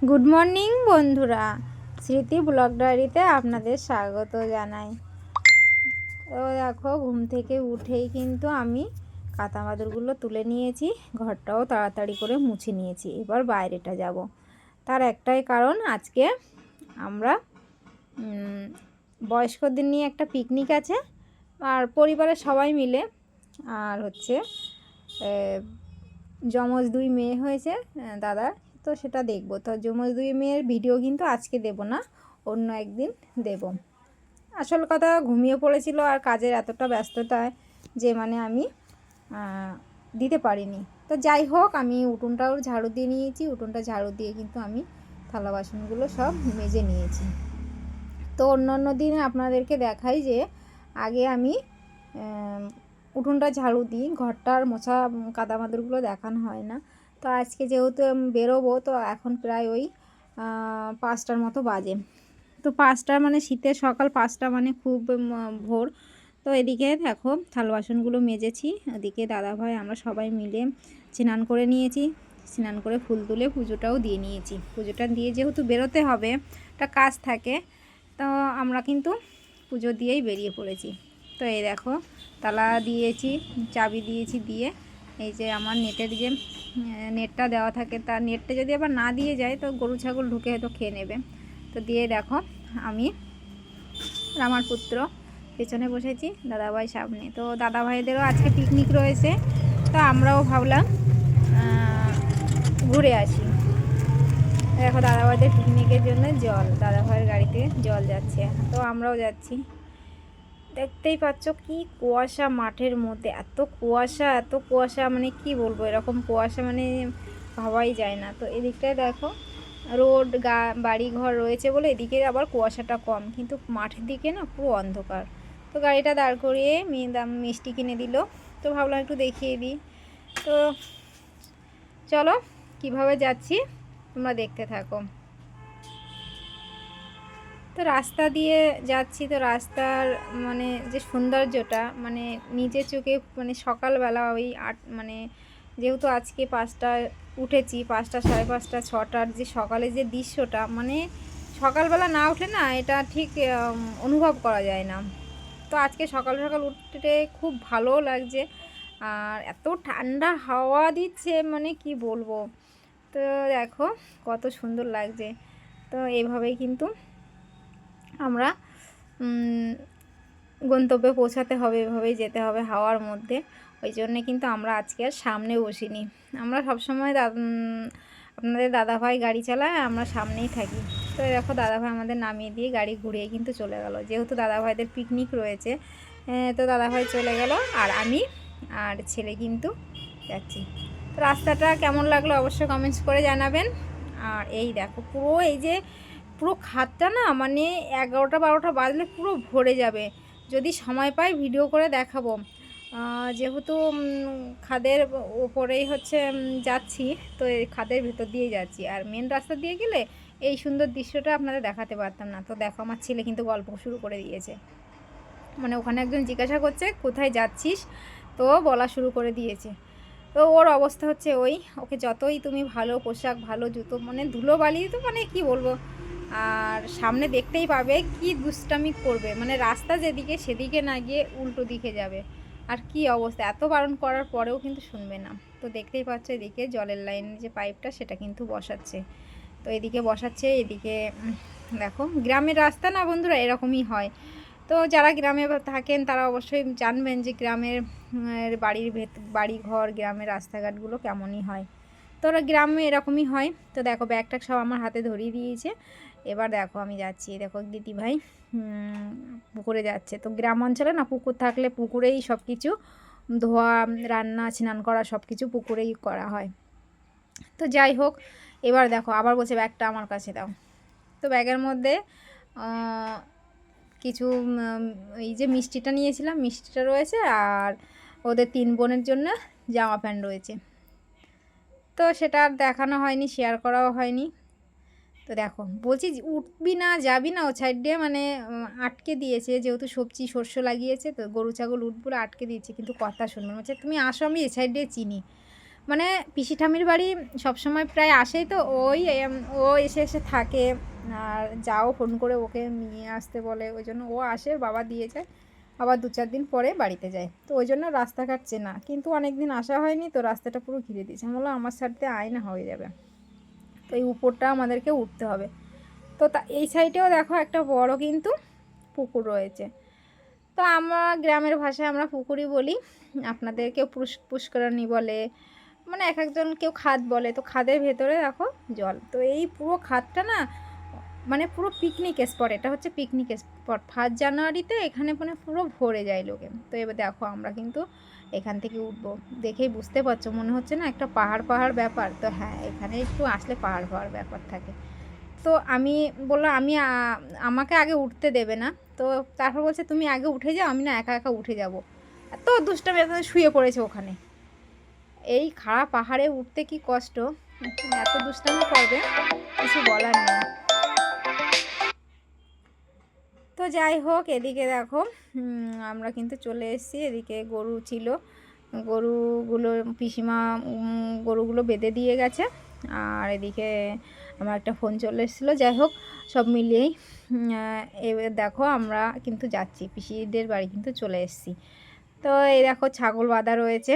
Good morning বন্ধুরা, স্মৃতি blog ডায়েরিতে আপনাদের স্বাগত জানাই। তো দেখো, ঘুম থেকে উঠেই কিন্তু আমি কাঁথা মাদুরগুলো তুলে নিয়েছি, ঘরটাও তাড়াতাড়ি করে মুছে নিয়েছি। এবার বাইরেটা যাব, তার একটাই কারণ, আজকে আমরা বয়স্কদের নিয়ে একটা পিকনিক আছে, আর পরিবারের সবাই মিলে, আর হচ্ছে যমজ 2 মেয়ে হয়েছে দাদার, তো সেটা দেখবো। তো যমজ 2 মেয়ের ভিডিও কিন্তু আজকে দেব না, অন্য একদিন দেব। আসল কথা, ঘুমিয়ে পড়েছিল আর কাজের এতটা ব্যস্ততায় যে আমি দিতে পারিনি। তো যাই হোক, আমি উঠোনটাও ঝাড়ু দিয়ে নিয়েছি, উঠোনটা ঝাড়ু দিয়ে কিন্তু আমি থালা বাসনগুলো সব মেজে নিয়েছি। তো অন্য দিন আপনাদেরকে দেখাই যে আগে আমি উঠোনটা ঝাড়ু দিই, ঘরটার মোছা কাদা মাদুরগুলো দেখানো হয় না। তো আজকে যেহেতু বেরোবো, তো এখন প্রায় ওই 5টার মতো বাজে। তো 5টা শীতের সকাল 5টা খুব ভোর। তো এদিকে দেখো থাল বাসনগুলো মেজেছি, ওদিকে দাদাভাই আমরা সবাই মিলে স্নান করে নিয়েছি, স্নান করে ফুল তুলে পুজোটাও দিয়ে নিয়েছি। পুজোটা দিয়ে যেহেতু বেরোতে হবে, একটা কাজ থাকে, তো আমরা কিন্তু পুজো দিয়েই বেরিয়ে পড়েছি। তো এই দেখো তালা দিয়েছি, চাবি দিয়েছি, দিয়ে এই যে আমার নেটের যে নেটটা দেওয়া থাকে, তার নেটটা যদি আবার না দিয়ে যায় তো গরু ছাগল ঢুকে হয়তো খেয়ে নেবে। তো দিয়ে দেখো আমি আর আমার পুত্র পেছনে বসেছি, দাদাভাই সামনে। তো দাদাভাইদেরও আজকে পিকনিক রয়েছে, তো আমরাও ভাবলাম ঘুরে আসি। দেখো দাদাভাইদের পিকনিকের জন্য জল, দাদাভাইয়ের গাড়িতে জল যাচ্ছে, তো আমরাও যাচ্ছি। দেখতেই পাচ্ছ কি কুয়াশা মাঠের মধ্যে, এত কুয়াশা এত কুয়াশা, কি বলবো, এরকম কুয়াশা ভাবাই যায় না। তো এদিকটায় দেখো রোড বাড়ি ঘর রয়েছে বলে এদিকে আবার কুয়াশাটা কম, কিন্তু মাঠের দিকে না পুরো অন্ধকার। তো গাড়িটা দাঁড় করিয়ে মিষ্টি কিনে দিল, তো ভাবলাম একটু দেখিয়ে দিই। তো চলো কিভাবে যাচ্ছি তোমরা দেখতে থাকো। তো রাস্তা দিয়ে যাচ্ছি, তো রাস্তার যে সৌন্দর্যটা নিজের চোখে সকালবেলা ওই যেহেতু আজকে 5টায় উঠেছি, 5টা, 5:30, 6টার যে সকালে যে দৃশ্যটা, সকালবেলা না উঠে না এটা ঠিক অনুভব করা যায় না। তো আজকে সকাল সকাল উঠতে খুব ভালো লাগছে, আর এত ঠান্ডা হাওয়া দিচ্ছে কি বলবো। তো দেখো কত সুন্দর লাগছে। তো এইভাবেই কিন্তু আমরা গন্তব্যে পৌঁছাতে হবে, এভাবেই যেতে হবে হাওয়ার মধ্যে। ওই জন্যে কিন্তু আমরা আজকে আর সামনে বসিনি, আমরা সবসময় আপনাদের দাদাভাই গাড়ি চালায়, আমরা সামনেই থাকি। তো দেখো দাদাভাই আমাদের নামিয়ে দিয়ে গাড়ি ঘুরিয়ে কিন্তু চলে গেল, যেহেতু দাদাভাইদের পিকনিক রয়েছে। তো দাদাভাই চলে গেল, আর আমি আর ছেলে কিন্তু যাচ্ছি। তো রাস্তাটা কেমন লাগলো অবশ্যই কমেন্টস করে জানাবেন। আর এই দেখো পুরো এই যে পুরো খাদটা না 11টা 12টা বাজলে পুরো ভরে যাবে। যদি সময় পাই ভিডিও করে দেখাবো, যেহেতু খাদের ওপরেই হচ্ছে যাচ্ছি, তো এই খাদের ভেতর দিয়ে যাচ্ছি, আর মেন রাস্তা দিয়ে গেলে এই সুন্দর দৃশ্যটা আপনাদের দেখাতে পারতাম না। তো দেখো আমার ছেলে কিন্তু গল্প শুরু করে দিয়েছে, ওখানে একজন জিজ্ঞাসা করছে কোথায় যাচ্ছিস, তো বলা শুরু করে দিয়েছে। তো ওর অবস্থা হচ্ছে ওকে যতই তুমি ভালো পোশাক ভালো জুতো ধুলোবালি তো কি বলবো, আর সামনে দেখতেই পাবে কি দুষ্টামি করবে, রাস্তা যেদিকে সেদিকে না গিয়ে উল্টো দিকে যাবে। আর কি অবস্থা, এত বারণ করার পরেও কিন্তু শুনবে না। তো দেখতেই পাচ্ছ এদিকে জলের লাইনের যে পাইপটা সেটা কিন্তু বসাচ্ছে, তো এদিকে বসাচ্ছে, এদিকে দেখো গ্রামের রাস্তা না বন্ধুরা এরকমই হয়। তো যারা গ্রামে থাকেন তারা অবশ্যই জানবেন যে গ্রামের বাড়ি ঘর গ্রামের রাস্তাঘাটগুলো কেমনই হয়। তো ওরা গ্রামে এরকমই হয়। তো দেখো ব্যাগটা সব আমার হাতে ধরিয়ে দিয়েছে, এবার দেখো আমি যাচ্ছি। দেখো দিদিভাই পুকুরে যাচ্ছে। তো গ্রাম অঞ্চলে না পুকুর থাকলে পুকুরেই সব কিছু ধোয়া, রান্না, স্নান করা সব কিছু পুকুরেই করা হয়। তো যাই হোক, এবার দেখো আবার বলছে ব্যাগটা আমার কাছে দাও। তো ব্যাগের মধ্যে কিছু এই যে মিষ্টিটা নিয়েছিলাম, মিষ্টিটা রয়েছে, আর ওদের 3 বোনের জন্য জামা প্যান্ট রয়েছে। তো সেটা আর দেখানো হয়নি, শেয়ার করাও হয়নি। তো দেখো বলছি উঠবি না যাবি না, ও সাইড দিয়ে আটকে দিয়েছে, যেহেতু সবজি শস্য লাগিয়েছে, তো গরু ছাগল উঠবো আটকে দিয়েছে, কিন্তু কথা শুনবে, তুমি আসো আমি এ সাইড দিয়ে চিনি, মানে পিসি ঠামির বাড়ি সবসময় প্রায় আসেই, তো ও এসে এসে থাকে, আর যাও ফোন করে ওকে নিয়ে আসতে বলে, ওই জন্য ও আসে, বাবা দিয়ে যায়, আবার 2-4 দিন পরে বাড়িতে যায়। তো ওই জন্য রাস্তাঘাট চেনা, কিন্তু অনেক দিন আসা হয়নি, তো রাস্তাটা পুরো ঘিরে দিয়েছে। আমি বললাম আমার সাইডে আয়না হয়ে যাবে, তো এই উপরটা আমাদেরকে উঠতে হবে। তো এই সাইডেও দেখো একটা বড় কিন্তু পুকুর রয়েছে। তো আমরা গ্রামের ভাষায় আমরা পুকুরই বলি, আপনাদের কেউ পুষ্করণী বলে, মানে এক একজন কেউ খাদ বলে। তো খাদের ভেতরে দেখো জল, তো এই পুরো খাদটা না মানে পুরো পিকনিক স্পট, এটা হচ্ছে পিকনিক স্পট। 1 জানুয়ারিতে এখানে মানে পুরো ভরে যায় লোকে। তো এবার দেখো আমরা কিন্তু এখান থেকে উঠবো, দেখেই বুঝতে পারছো মনে হচ্ছে না একটা পাহাড় পাহাড় ব্যাপার। তো হ্যাঁ, এখানে একটু আসলে পাহাড় পাহাড় ব্যাপার থাকে। তো আমি বললাম আমাকে আগে উঠতে দেবে না, তো তারপর বলছে তুমি আগে উঠে যাও, আমি না একা একা উঠে যাব। এত দুষ্টামি, এত শুয়ে পড়েছে ওখানে। এই খাড়া পাহাড়ে উঠতে কি কষ্ট, এত দুষ্টামি করবে কিছু বলার নেই। তো যাই হোক, এদিকে দেখো আমরা কিন্তু চলে এসেছি। এদিকে গরু ছিল, গরুগুলো পিসিমা গরুগুলো বেঁধে দিয়ে গেছে, আর এদিকে আমার একটা ফোন চলে এসেছিলো। যাই হোক, সব মিলিয়েই এবার দেখো আমরা কিন্তু যাচ্ছি, পিসিদের বাড়ি কিন্তু চলে এসেছি। তো এই দেখো ছাগল বাঁধা রয়েছে,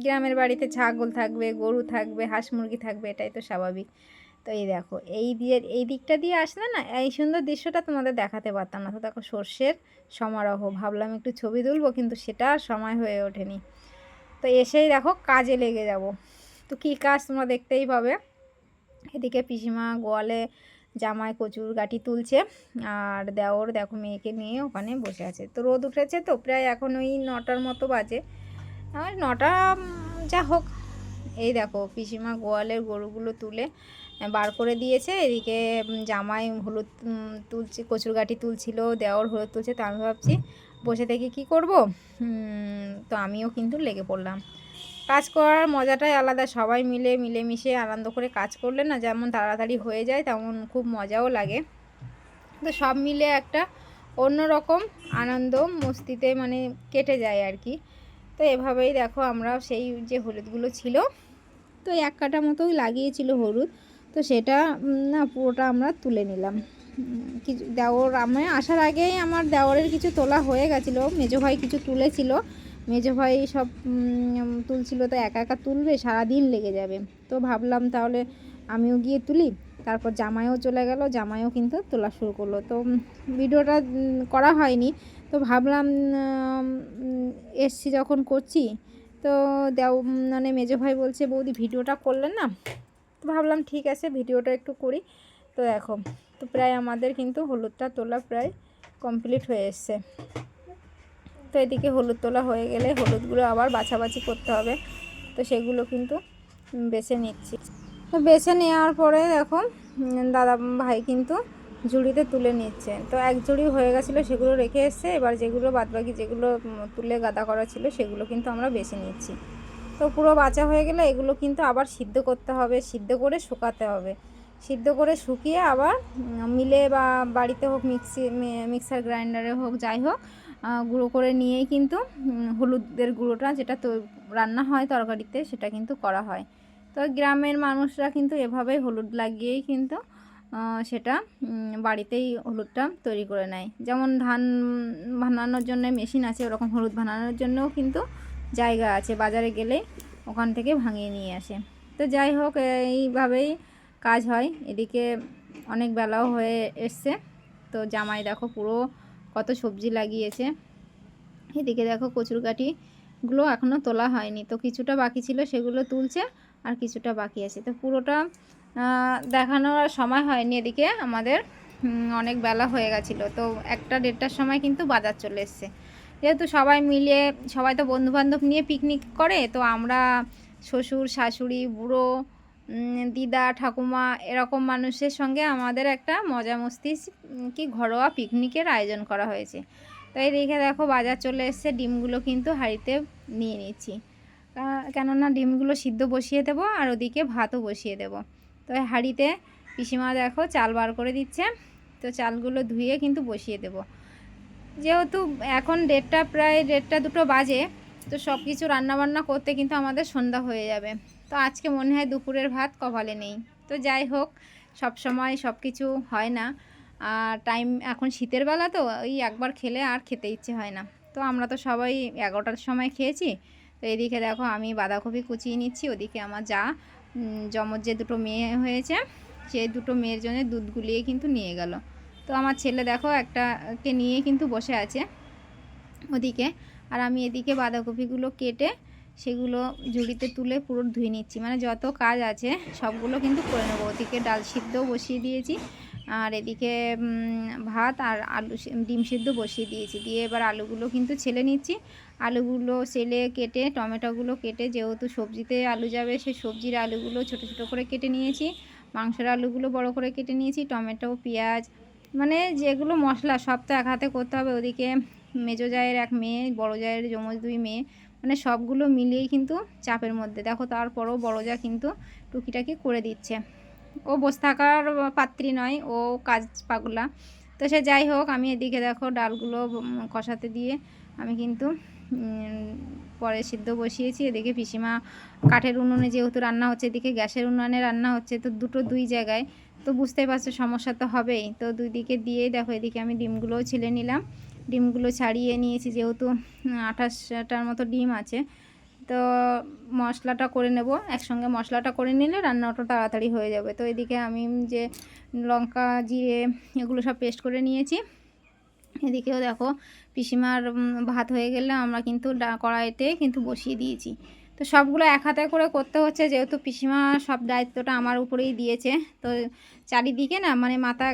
গ্রামের বাড়িতে ছাগল থাকবে, গরু থাকবে, হাঁস মুরগি থাকবে, এটাই তো স্বাভাবিক। তো এই দেখো এই দিকটা দিয়ে আসলে না এই সুন্দর দৃশ্যটা তোমাদের দেখাতে পারতাম না। তো দেখো সর্ষের সমারোহ, ভাবলাম একটু ছবি তুলবো, কিন্তু সেটা আর সময় হয়ে ওঠেনি। তো এসেই দেখো কাজে লেগে যাব। তো কী কাজ তোমরা দেখতেই পাবে। এদিকে পিসিমা গোয়ালে জামায় কচুর গাঁটি তুলছে, আর দেওর দেখো মেয়েকে নিয়ে ওখানে বসে আছে। তো রোদ উঠেছে, তো প্রায় এখন ওই 9টার মতো বাজে, আর 9টা যা হোক। এই দেখো পিসিমা গোয়ালের গরুগুলো তুলে বার করে দিয়েছে, এদিকে জামাই হলুদ তুলছে, কচুর গাঁটি তুলছিল, দেওর হলুদ তুলছে। তো আমি ভাবছি বসে থেকে কি করব, তো আমিও কিন্তু লেগে পড়লাম। কাজ করার মজাটাই আলাদা, সবাই মিলেমিশে আনন্দ করে কাজ করলে না যেমন তাড়াতাড়ি হয়ে যায়, তেমন খুব মজাও লাগে। তো সব মিলে একটা অন্যরকম আনন্দ মস্তিতে মানে কেটে যায় আর কি। তো এভাবেই দেখো আমরা সেই যে হলুদগুলো ছিল, তো 1 কাঠা মতোই লাগিয়েছিল হলুদ, তো সেটা না পুরোটা আমরা তুলে নিলাম। কিছু দেওর আমি আসার আগেই আমার দেওরের কিছু তোলা হয়ে গেছিলো, মেজো ভাই কিছু তুলেছিল, মেজো ভাই সব তুলছিল। তো একা একা তুলবে, সারাদিন লেগে যাবে। তো ভাবলাম তাহলে আমিও গিয়ে তুলি। তারপর জামাইও চলে গেল, জামাইও কিন্তু তোলা শুরু করলো। তো ভিডিওটা করা হয়নি, তো ভাবলাম এসছি যখন করছি। তো মানে মেজো ভাই বলছে বৌদি ভিডিওটা করলেন না, তো ভাবলাম ঠিক আছে ভিডিওটা একটু করি। তো দেখো, তো প্রায় আমাদের কিন্তু হলুদটা তোলা প্রায় কমপ্লিট হয়ে এসছে। তো এদিকে হলুদ তোলা হয়ে গেলে হলুদগুলো আবার বাছাবাছি করতে হবে, তো সেগুলো কিন্তু বেছে নিচ্ছি। তো বেছে নেওয়ার পরে দেখো দাদা ভাই কিন্তু ঝুড়িতে তুলে নিচ্ছে। তো 1 ঝুড়ি হয়ে গেছিলো, সেগুলো রেখে এসছে। এবার যেগুলো বাদবাকি যেগুলো তুলে গাদা করা ছিল সেগুলো কিন্তু আমরা বেছে নিচ্ছি। তো পুরো বাছা হয়ে গেলে এগুলো কিন্তু আবার সিদ্ধ করতে হবে, সিদ্ধ করে শুকাতে হবে, সিদ্ধ করে শুকিয়ে আবার মিলে বা বাড়িতে হোক মিক্সার গ্রাইন্ডারে হোক যাই হোক গুঁড়ো করে নিয়েই কিন্তু হলুদের গুঁড়োটা যেটা তো রান্না হয় তরকারিতে সেটা কিন্তু করা হয়। তো গ্রামের মানুষরা কিন্তু এভাবেই হলুদ লাগিয়েই কিন্তু সেটা বাড়িতেই হলুদটা তৈরি করে নেয়। যেমন ধান বানানোর জন্য মেশিন আছে, ওরকম হলুদ বানানোর জন্যও কিন্তু জায়গা আছে, বাজারে গেলে ওখান থেকে ভাঙিয়ে নিয়ে আসে। তো যাই হোক এইভাবেই কাজ হয়। এদিকে অনেক বেলাও হয়ে এসছে। তো জামাই দেখো পুরো কত সবজি লাগিয়েছে। এদিকে দেখো কচুর গাঁটিগুলো এখনও তোলা হয়নি, তো কিছুটা বাকি ছিল সেগুলো তুলছে, আর কিছুটা বাকি আছে। তো পুরোটা দেখানোর সময় হয়নি। এদিকে আমাদের অনেক বেলা হয়ে গেছিলো, তো 1টা-1:30টার সময় কিন্তু বাজার চলে এসছে। যেহেতু সবাই তো বন্ধুবান্ধব নিয়ে পিকনিক করে, তো আমরা শ্বশুর শাশুড়ি বুড়ো দিদা ঠাকুমা এরকম মানুষের সঙ্গে আমাদের একটা মজা মস্তি কি ঘরোয়া পিকনিকের আয়োজন করা হয়েছে। তাই দেখে দেখো বাজার চলে এসছে, ডিমগুলো কিন্তু হাঁড়িতে নিয়ে নিচ্ছি, কেননা ডিমগুলো সিদ্ধ বসিয়ে দেবো আর ওদিকে ভাতও বসিয়ে দেবো। তো হাঁড়িতে পিসিমা দেখো চাল বার করে দিচ্ছে, তো চালগুলো ধুয়ে কিন্তু বসিয়ে দেবো। যেহেতু এখন প্রায় 1:30-2টো বাজে, তো সব কিছু রান্নাবান্না করতে কিন্তু আমাদের সন্ধ্যা হয়ে যাবে। তো আজকে মনে হয় দুপুরের ভাত কপালে নেই। তো যাই হোক, সব সময় সব কিছু হয় না। আর টাইম এখন শীতের বেলা তো ওই একবার খেলে আর খেতে ইচ্ছে হয় না। তো আমরা তো সবাই 11টার সময় খেয়েছি। তো এদিকে দেখো আমি বাঁধাকপি কুচিয়ে নিচ্ছি, ওদিকে আমার যা যমজ যে দুটো মেয়ে হয়েছে সেই দুটো মেয়ের জন্য দুধ গুলিয়ে কিন্তু নিয়ে গেল। তো আমার ছেলে দেখো একটাকে নিয়ে কিন্তু বসে আছে ওদিকে, আর আমি এদিকে বাঁধাকপিগুলো কেটে সেগুলো ঝুড়িতে তুলে পুরো ধুয়ে নিচ্ছি, মানে যত কাজ আছে সবগুলো কিন্তু করে নেবো। ওদিকে ডাল সিদ্ধও বসিয়ে দিয়েছি, আর এদিকে ভাত আর আলু ডিম সিদ্ধ বসিয়ে দিয়েছি। দিয়ে এবার আলুগুলো কিন্তু ছেলে নিচ্ছি। আলুগুলো ছেলে কেটে টমেটোগুলো কেটে, যেহেতু সবজিতে আলু যাবে সেই সবজির আলুগুলো ছোটো ছোটো করে কেটে নিয়েছি, মাংসের আলুগুলো বড় করে কেটে নিয়েছি, টমেটো পেঁয়াজ মানে যেগুলো মশলা সব তো এক হাতে করতে হবে। ওদিকে মেজো জায়ের এক মেয়ে, বড়ো জায়ের যমজ দুই মেয়ে, মানে সবগুলো মিলিয়েই কিন্তু চাপের মধ্যে। দেখো তারপরও বড়ো জা কিন্তু টুকিটাকি করে দিচ্ছে। ও বসে থাকার পাত্রী নয়, ও কাজ পাগলা। তো সে যাই হোক, আমি এদিকে দেখো ডালগুলো কষাতে দিয়ে আমি কিন্তু পরে সিদ্ধ বসিয়েছি। এদিকে পিসিমা কাঠের উনুনে যেহেতু রান্না হচ্ছে, এদিকে গ্যাসের উনুনে রান্না হচ্ছে, তো দুই জায়গায়, তো বুঝতেই পারছো সমস্যা তো হবেই। তো দুই দিকে দিয়ে দেখো এদিকে আমি ডিমগুলোও ছিলে নিলাম। ডিমগুলো ছাড়িয়ে নিয়েছি, যেহেতু 28টার মতো ডিম আছে। তো মশলাটা করে নেব, একসঙ্গে মশলাটা করে নিলে রান্নাটা তাড়াতাড়ি হয়ে যাবে। তো এদিকে আমি যে লঙ্কা জিরে এগুলো সব পেস্ট করে নিয়েছি। এদিকেও দেখো পিসিমার ভাত হয়ে গেলে আমরা কিন্তু কড়াইতে কিন্তু বসিয়ে দিয়েছি। তো সবগুলো এক হাতে করে করতে হচ্ছে, যেহেতু পিসিমা সব দায়িত্বটা আমার উপরেই দিয়েছে। তো চারিদিকে না মানে মাথা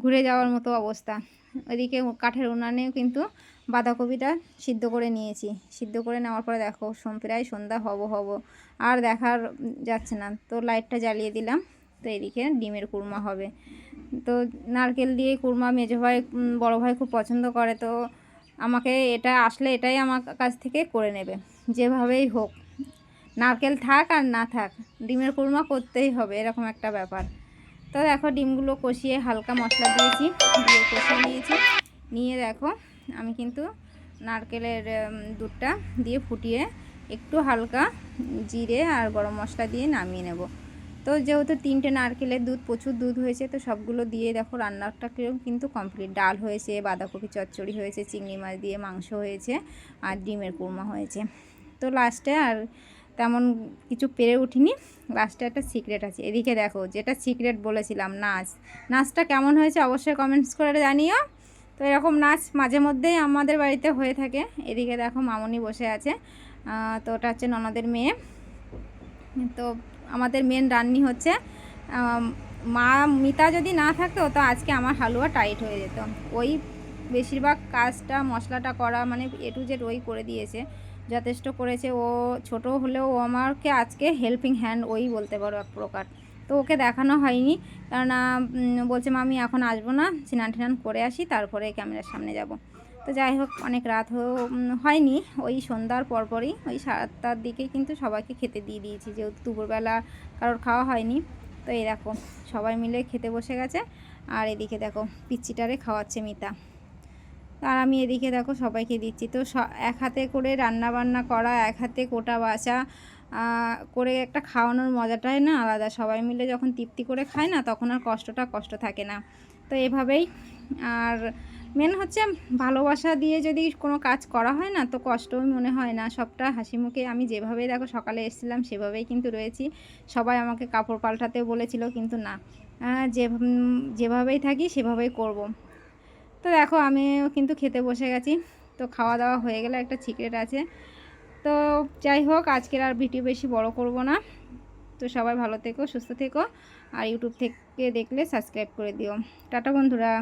ঘুরে যাওয়ার মতো অবস্থা। ওইদিকে কাঠের উনানেও কিন্তু বাঁধাকপিটা সিদ্ধ করে নিয়েছি। সিদ্ধ করে নেওয়ার পরে দেখো প্রায় সন্ধ্যা হব আর দেখার যাচ্ছে না। তো লাইটটা জ্বালিয়ে দিলাম। তো এদিকে ডিমের কুরমা হবে। তো নারকেল দিয়ে কুরমা মেজো ভাই বড়ো ভাই খুব পছন্দ করে। তো আমাকে এটা আসলে এটাই আমার কাছ থেকে করে নেবে, যেভাবেই হোক, নারকেল থাক আর না থাক, ডিমের কুরমা করতেই হবে, এরকম একটা ব্যাপার। তো দেখো ডিমগুলো কষিয়ে হালকা মশলা দিয়েছি, দিয়ে কষিয়ে নিয়েছি। নিয়ে দেখো আমি কিন্তু নারকেলের দুধটা দিয়ে ফুটিয়ে একটু হালকা জিরে আর গরম মশলা দিয়ে নামিয়ে নেব। তো যেহেতু 3টে নারকেলের দুধ, প্রচুর দুধ হয়েছে, তো সবগুলো দিয়ে দেখো রান্নাটাকেও কিন্তু কমপ্লিট। ডাল হয়েছে, বাঁধাকপি চচ্চড়ি হয়েছে, চিংড়ি মাছ দিয়ে মাংস হয়েছে, আর ডিমের কুরমা হয়েছে। তো লাস্টে আর তেমন কিছু পেরে উঠিনি, লাস্টে একটা সিক্রেট আছে। এদিকে দেখো যেটা সিক্রেট বলেছিলাম, নাচটা কেমন হয়েছে অবশ্যই কমেন্টস করে জানিও। তো এরকম নাচ মাঝে মধ্যেই আমাদের বাড়িতে হয়ে থাকে। এদিকে দেখো মামনি বসে আছে, তো ওটা হচ্ছে ননদের মেয়ে। তো আমাদের মেন রান্নি হচ্ছে মা মিতা যদি না থাকতো তো আজকে আমার হালুয়া টাইট হয়ে যেত। ওই বেশিরভাগ কাজটা মশলাটা করা মানে A to Z ওই করে দিয়েছে, যথেষ্ট করেছে। ও ছোট হলেও ও আমাকে আজকে হেল্পিং হ্যান্ড ওই বলতে পারো এক প্রকার। তো ওকে দেখানো হয়নি, কেননা বলছে মা আমি এখন আসবো না, স্নান টান করে আসি তারপরে ক্যামেরার সামনে যাব। তো যাই হোক অনেক রাত হয়নি, ওই সন্ধ্যার পরপরই ওই 7টার দিকে কিন্তু সবাইকে খেতে দিয়ে দিয়েছি, যেহেতু দুপুরবেলা কারোর খাওয়া হয়নি। তো এই দেখো সবাই মিলে খেতে বসে গেছে, আর এদিকে দেখো পিচ্চিটারে খাওয়াচ্ছে মিতা, আর আমি এদিকে দেখো সবাইকে দিচ্ছি। তো এক হাতে করে রান্না বান্না করা, এক হাতে কোটা বাছা করে একটা খাওয়ানোর মজাটাই না আলাদা। সবাই মিলে যখন তৃপ্তি করে খায় না, তখন আর কষ্ট থাকে না। তো এভাবেই। আর মেন হচ্ছে ভালোবাসা দিয়ে যদি কোনো কাজ করা হয় না, তো কষ্টও মনে হয় না, সবটা হাসি মুখে। আমি যেভাবে দেখো সকালে এসেছিলাম সেভাবেই কিন্তু রয়েছি। সবাই আমাকে কাপড় পাল্টাতেও বলেছিল, কিন্তু না, যেভাবেই থাকি সেভাবেই করব। তো দেখো আমিও কিন্তু খেতে বসে গেছি। তো খাওয়া দাওয়া হয়ে গেলে একটা সিক্রেট আছে। তো যাই হোক আজকের আর ভিডিও বেশি বড় করব না। তো সবাই ভালো থেকো, সুস্থ থেকো, আর ইউটিউব থেকে দেখলে সাবস্ক্রাইব করে দিও। টাটা বন্ধুরা।